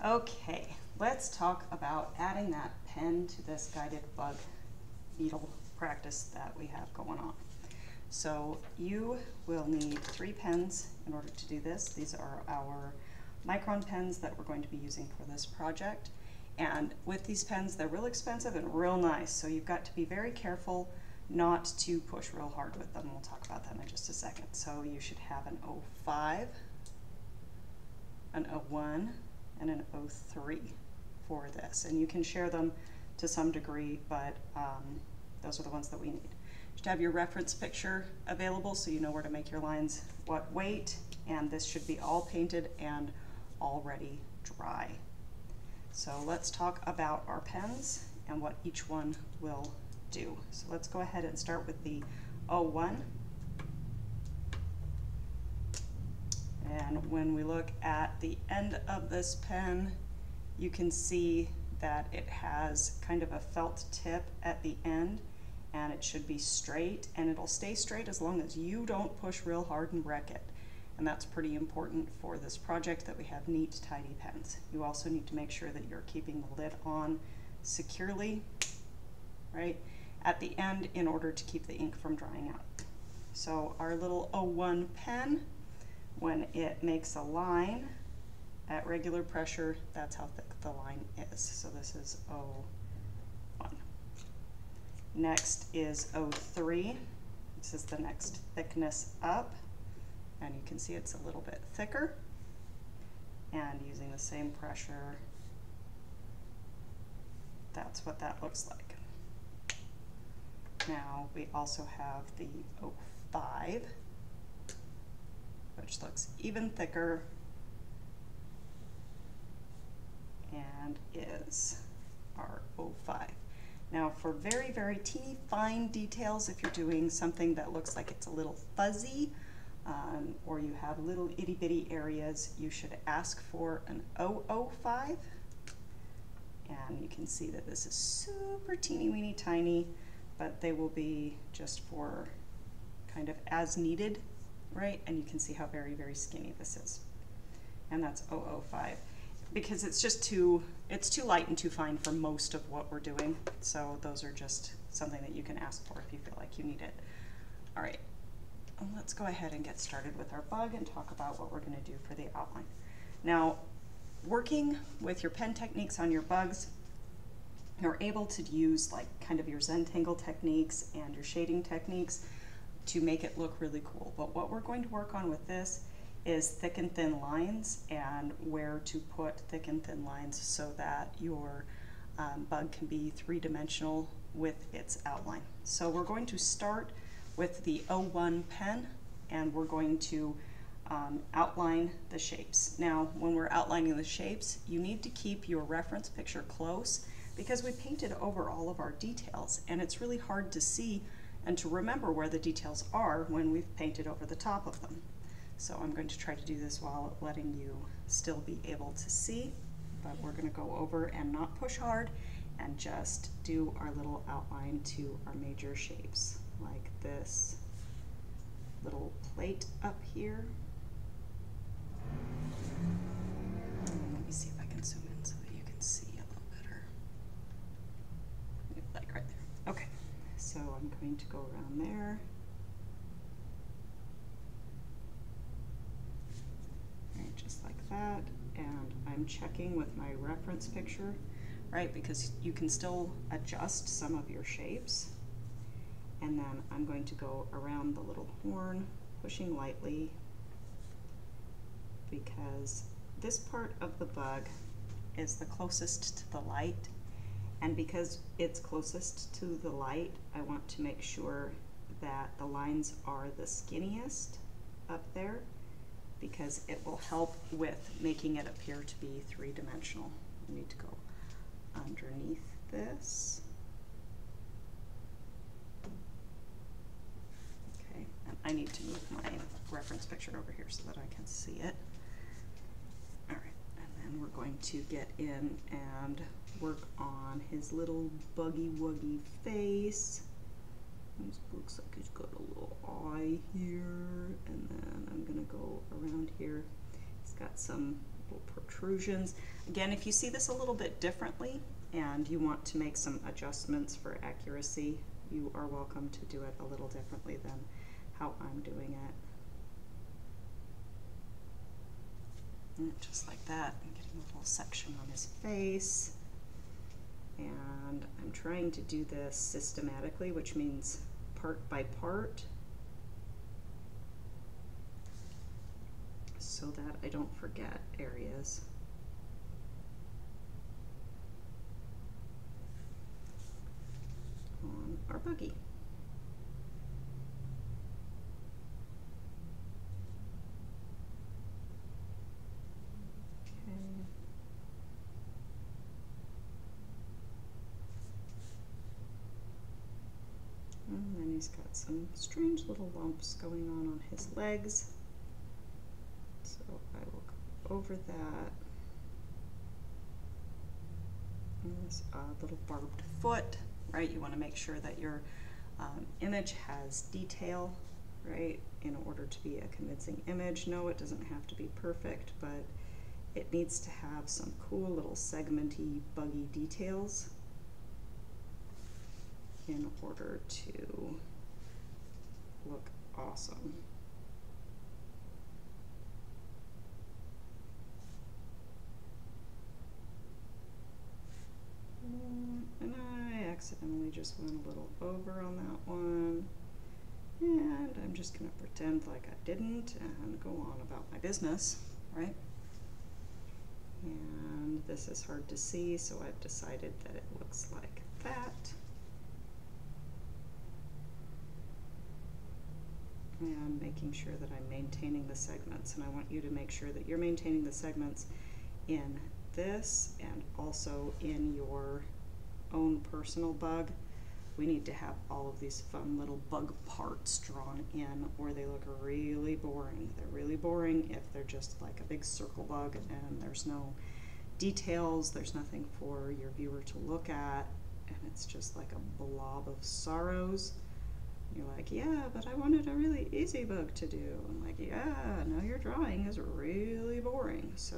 Okay, let's talk about adding that pen to this guided bug beetle practice that we have going on. So you will need 3 pens in order to do this. These are our micron pens that we're going to be using for this project. And with these pens, they're real expensive and real nice, so you've got to be very careful not to push real hard with them. We'll talk about that in just a second. So you should have an 05, an 01, and an 03 for this. And you can share them to some degree, but those are the ones that we need. You should have your reference picture available so you know where to make your lines, what weight, and this should be all painted and already dry. So let's talk about our pens and what each one will do. So let's go ahead and start with the 01. And when we look at the end of this pen, you can see that it has kind of a felt tip at the end, and it should be straight, and it'll stay straight as long as you don't push real hard and wreck it. And that's pretty important for this project, that we have neat, tidy pens. You also need to make sure that you're keeping the lid on securely, right, at the end in order to keep the ink from drying out. So our little 01 pen, when it makes a line at regular pressure, that's how thick the line is. So this is 01. Next is 03. This is the next thickness up, and you can see it's a little bit thicker. And using the same pressure, that's what that looks like. Now we also have the 05, which looks even thicker and is our 05. Now for very, very teeny fine details, if you're doing something that looks like it's a little fuzzy, or you have little itty bitty areas, you should ask for an 005. And you can see that this is super teeny weeny tiny, but they will be just for kind of as needed, right? And you can see how very, very skinny this is. And that's 005. Because it's just too light and too fine for most of what we're doing. So those are just something that you can ask for if you feel like you need it. All right, let's go ahead and get started with our bug and talk about what we're gonna do for the outline. Now, working with your pen techniques on your bugs, you're able to use like kind of your Zentangle techniques and your shading techniques to make it look really cool. But what we're going to work on with this is thick and thin lines, and where to put thick and thin lines so that your bug can be 3-dimensional with its outline. So we're going to start with the 01 pen, and we're going to outline the shapes. Now, when we're outlining the shapes, you need to keep your reference picture close, because we painted over all of our details, and it's really hard to see and to remember where the details are when we've painted over the top of them. So I'm going to try to do this while letting you still be able to see, but we're going to go over and not push hard and just do our little outline to our major shapes, like this little plate up here. And let me see if I can zoom in so that you can see a little better. Like right there. Okay, so I'm going to go around there. Just like that, and I'm checking with my reference picture, right, because you can still adjust some of your shapes. And then I'm going to go around the little horn, pushing lightly, because this part of the bug is the closest to the light, and because it's closest to the light, I want to make sure that the lines are the skinniest up there, because it will help with making it appear to be 3-dimensional. I need to go underneath this. Okay, and I need to move my reference picture over here so that I can see it. All right, and then we're going to get in and work on his little buggy wuggy face. This looks like he's got a little eye here, and then I'm gonna go around here. He's got some little protrusions. Again, if you see this a little bit differently and you want to make some adjustments for accuracy, you are welcome to do it a little differently than how I'm doing it. And just like that, I'm getting a little section on his face. And I'm trying to do this systematically, which means part by part, so that I don't forget areas. On our buggy. And then he's got some strange little lumps going on his legs. So I will go over that. And this little barbed foot, right? You want to make sure that your image has detail, right? In order to be a convincing image. No, it doesn't have to be perfect, but it needs to have some cool little segmenty, buggy details in order to look awesome. And I accidentally just went a little over on that one. And I'm just gonna pretend like I didn't and go on about my business, right? And this is hard to see, so I've decided that it looks like that. And making sure that I'm maintaining the segments, and I want you to make sure that you're maintaining the segments in this and also in your own personal bug. We need to have all of these fun little bug parts drawn in, or they look really boring. They're really boring if they're just like a big circle bug and there's no details, there's nothing for your viewer to look at, and it's just like a blob of sorrows. You're like, yeah, but I wanted a really easy bug to do. I'm like, yeah, no, your drawing is really boring. So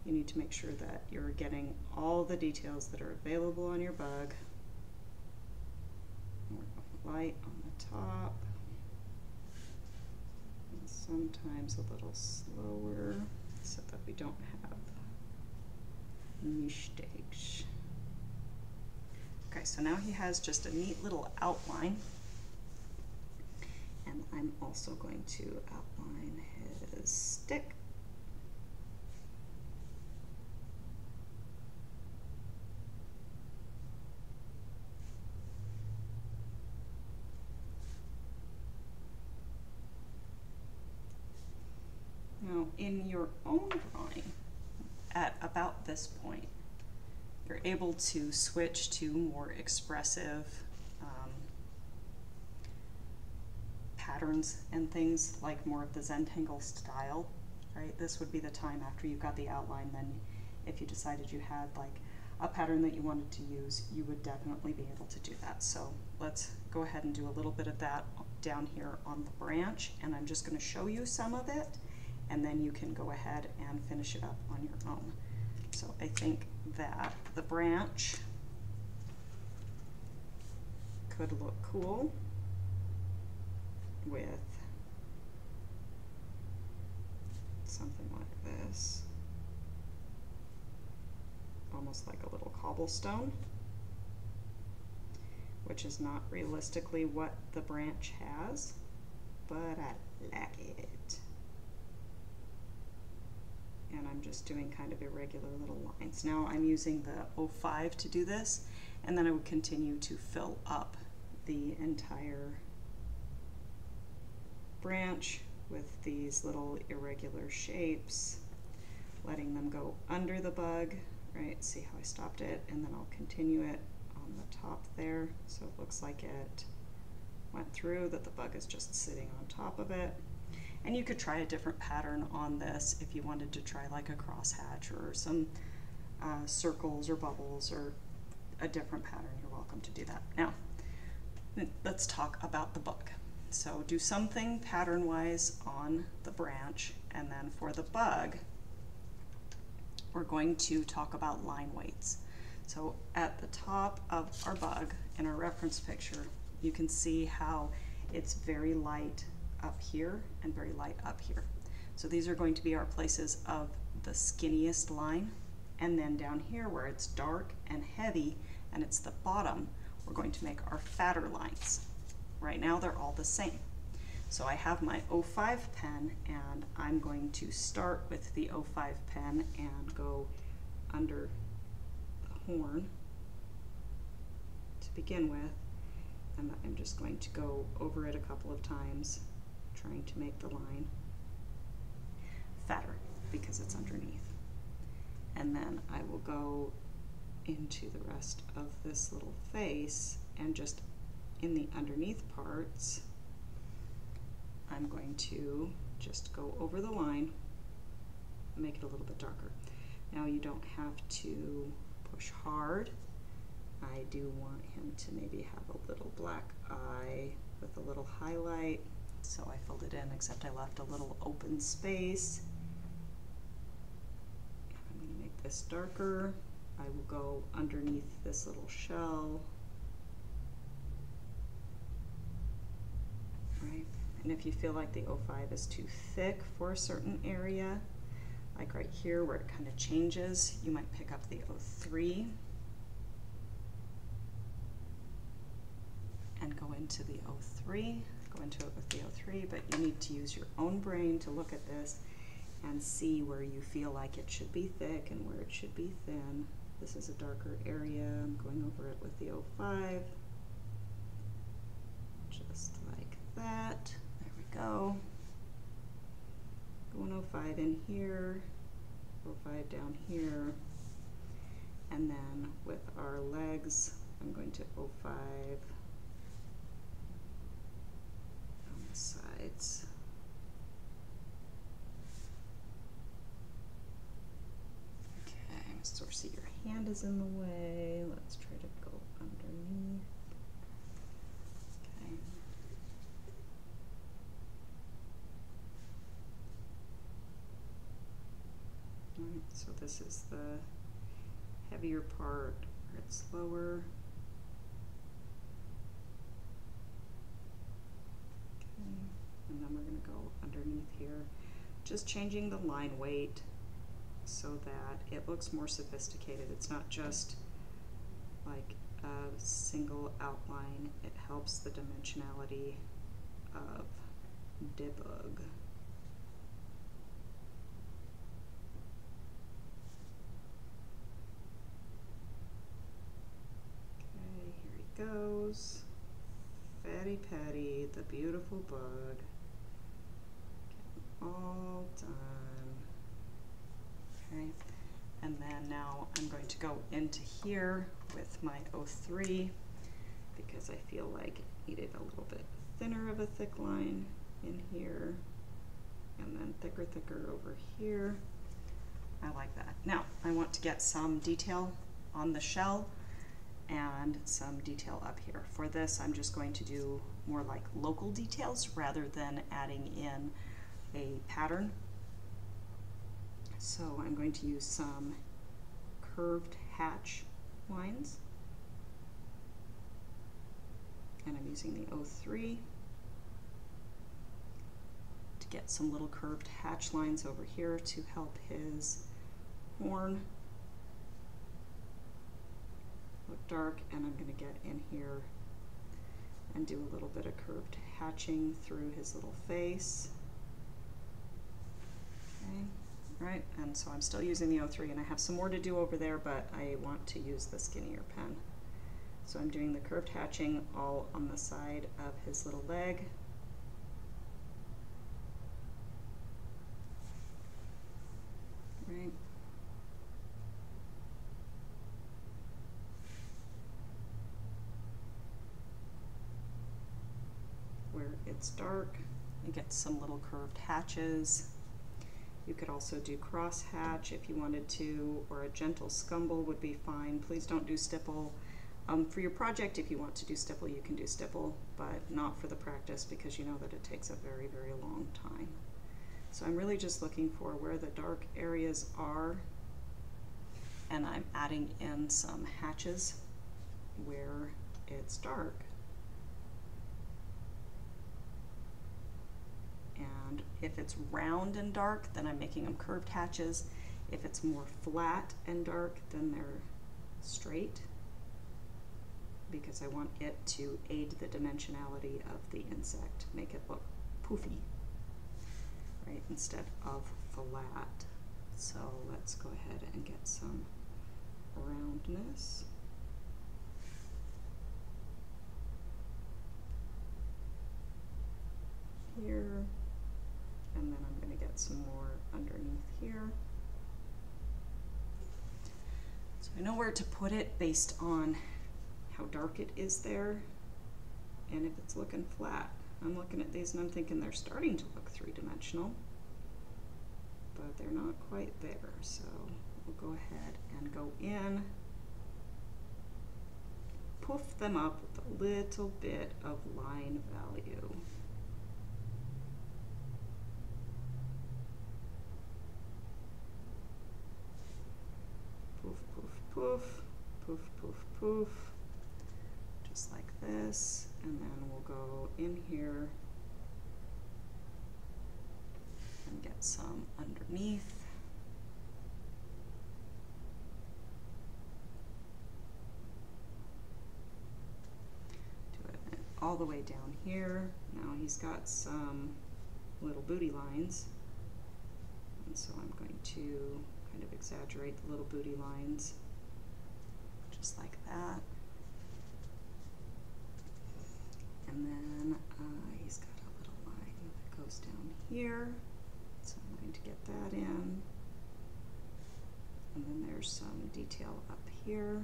you need to make sure that you're getting all the details that are available on your bug. Light on the top. And sometimes a little slower so that we don't have mistakes. Okay, so now he has just a neat little outline. And I'm also going to outline his stick. Now, in your own drawing, at about this point, you're able to switch to more expressive patterns and things, like more of the Zentangle style, right? This would be the time after you got the outline, then if you decided you had like a pattern that you wanted to use, you would definitely be able to do that. So let's go ahead and do a little bit of that down here on the branch, and I'm just going to show you some of it, and then you can go ahead and finish it up on your own. So I think that the branch could look cool with something like this, almost like a little cobblestone, which is not realistically what the branch has, but I like it. And I'm just doing kind of irregular little lines. Now I'm using the 05 to do this, and then I would continue to fill up the entire branch with these little irregular shapes, letting them go under the bug, right? See how I stopped it, and then I'll continue it on the top there, so it looks like it went through, that the bug is just sitting on top of it. And you could try a different pattern on this if you wanted to try like a crosshatch or some circles or bubbles or a different pattern. You're welcome to do that. Now, let's talk about the bug. So do something pattern-wise on the branch, and then for the bug, we're going to talk about line weights. So at the top of our bug in our reference picture, you can see how it's very light up here and very light up here. So these are going to be our places of the skinniest line, and then down here where it's dark and heavy and it's the bottom, we're going to make our fatter lines. Right now they're all the same. So I have my 05 pen, and I'm going to start with the 05 pen and go under the horn to begin with, and I'm just going to go over it a couple of times, trying to make the line fatter because it's underneath. And then I will go into the rest of this little face, and just in the underneath parts, I'm going to just go over the line, make it a little bit darker. Now you don't have to push hard. I do want him to maybe have a little black eye with a little highlight. So I filled it in, except I left a little open space. I'm going to make this darker. I will go underneath this little shell. Right. And if you feel like the 05 is too thick for a certain area, like right here where it kind of changes, you might pick up the 03 and go into the 03, go into it with the 03, but you need to use your own brain to look at this and see where you feel like it should be thick and where it should be thin. This is a darker area. I'm going over it with the 05, just like that. There we go. Going 05 in here, 05 down here, and then with our legs, I'm going to 05 on the sides. Okay, so see your hand is in the way. Let's try to go underneath. Okay. Alright, so this is the heavier part where it's lower. Okay, and then we're going to go underneath here, just changing the line weight so that it looks more sophisticated. It's not just like a single outline. It helps the dimensionality of debug. Okay, here he goes. Fatty Patty, the beautiful bug. All done. Okay, and then now I'm going to go into here with my 03 because I feel like it needed a little bit thinner of a thick line in here, and then thicker over here. I like that. Now I want to get some detail on the shell and some detail up here. For this, I'm just going to do more like local details rather than adding in a pattern. So I'm going to use some curved hatch lines, and I'm using the 03 to get some little curved hatch lines over here to help his horn look dark, and I'm going to get in here and do a little bit of curved hatching through his little face. Okay. Right, and so I'm still using the 03, and I have some more to do over there, but I want to use the skinnier pen. So I'm doing the curved hatching all on the side of his little leg. Right. Where it's dark, you get some little curved hatches. You could also do cross hatch if you wanted to, or a gentle scumble would be fine. Please don't do stipple. For your project, if you want to do stipple, you can do stipple, but not for the practice because you know that it takes a very, very long time. So I'm really just looking for where the dark areas are and I'm adding in some hatches where it's dark. And if it's round and dark, then I'm making them curved hatches. If it's more flat and dark, then they're straight, because I want it to aid the dimensionality of the insect, make it look poofy, right, instead of flat. So let's go ahead and get some roundness. Here, and then I'm going to get some more underneath here. So I know where to put it based on how dark it is there, and if it's looking flat. I'm looking at these and I'm thinking they're starting to look three-dimensional, but they're not quite there. So we'll go ahead and go in, poof them up with a little bit of line value. Poof, poof, poof, poof, poof, poof, just like this, and then we'll go in here and get some underneath. Do it all the way down here. Now he's got some little booty lines, and so I'm going to kind of exaggerate the little booty lines, just like that. And then he's got a little line that goes down here, so I'm going to get that in. And then there's some detail up here.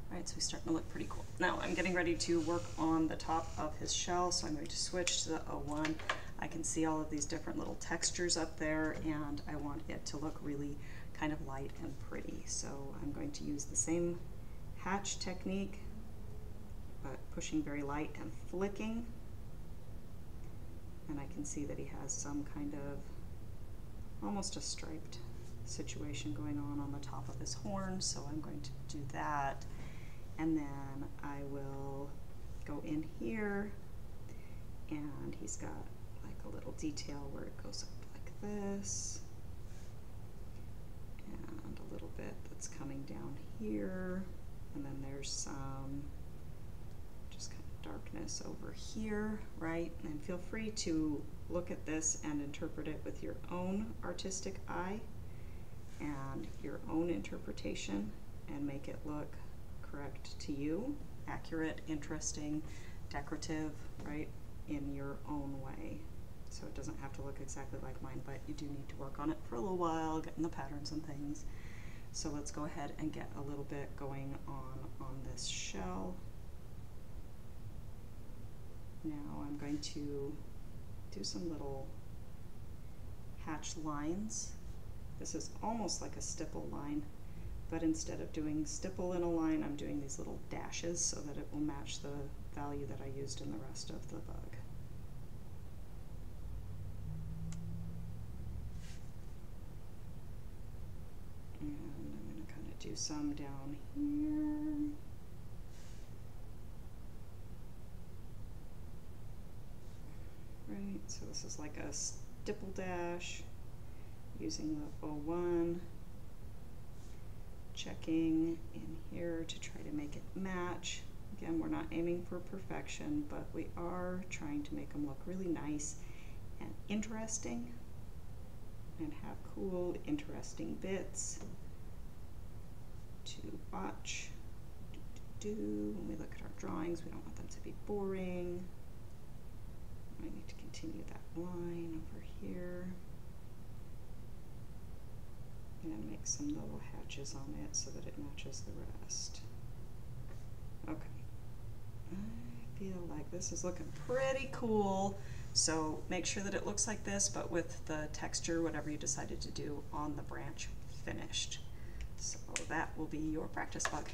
All right, so he's starting to look pretty cool. Now I'm getting ready to work on the top of his shell, so I'm going to switch to the 01. I can see all of these different little textures up there, and I want it to look really kind of light and pretty. So I'm going to use the same hatch technique, but pushing very light and flicking. And I can see that he has some kind of almost a striped situation going on the top of his horn, so I'm going to do that. And then I will go in here, and he's got like a little detail where it goes up like this, and a little bit that's coming down here, and then there's some just kind of darkness over here, right? And feel free to look at this and interpret it with your own artistic eye and your own interpretation, and make it look correct to you, accurate, interesting, decorative, right, in your own way. So it doesn't have to look exactly like mine, but you do need to work on it for a little while, getting the patterns and things. So let's go ahead and get a little bit going on this shell. Now I'm going to do some little hatch lines. This is almost like a stipple line, but instead of doing stipple in a line, I'm doing these little dashes so that it will match the value that I used in the rest of the bug. And I'm going to kind of do some down here. Right, so this is like a stipple dash using the 01, checking in here to try to make it match. Again, we're not aiming for perfection, but we are trying to make them look really nice and interesting and have cool, interesting bits to watch. When we look at our drawings, we don't want them to be boring. I need to continue that line over here and make some little hatches on it so that it matches the rest. Okay, I feel like this is looking pretty cool, so make sure that it looks like this, but with the texture, whatever you decided to do on the branch, finished. So that will be your practice bug.